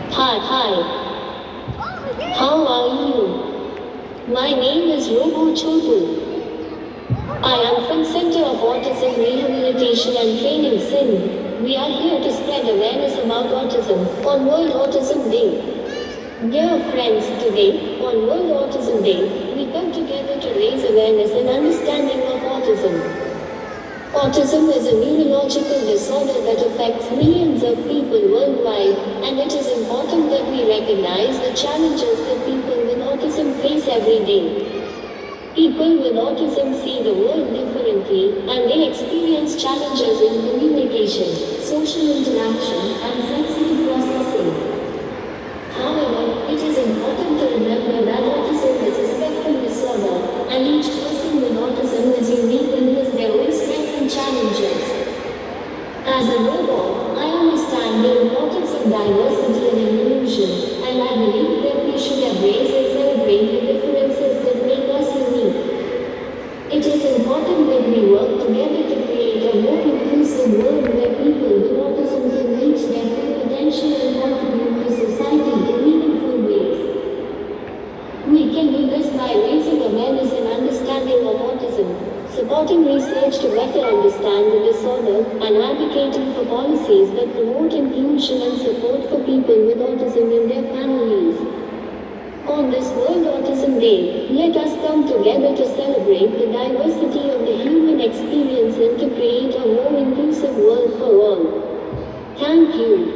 Hi. How are you? My name is Robo Chotu. I am from Center of Autism Rehabilitation and Training SIN. We are here to spread awareness about autism on World Autism Day. Dear friends, today, on World Autism Day, we come together to raise awareness and understanding of autism. Autism is a neurological disorder that affects millions of people worldwide, and it is important that we recognize the challenges that people with autism face every day. People with autism see the world differently, and they experience challenges in communication, social interaction, and sensory processing. However, it is important to remember that autism is a spectrum disorder, and each person with autism is unique and has their own strengths and challenges. As a robot, I understand the importance of diversity and inclusion, and I believe that we should embrace and celebrate the differences that make us unique. It is important that we work together to create a more inclusive world where people with autism can reach their full potential and contribute to society in meaningful ways. We can do this by raising awareness and understanding of autism, supporting research to better understand the disorder, and advocating for policies that promote inclusion and support for people with autism and their families. On this World Autism Day, let us come together to celebrate the diversity of the human experience and to create a more inclusive world for all. Thank you.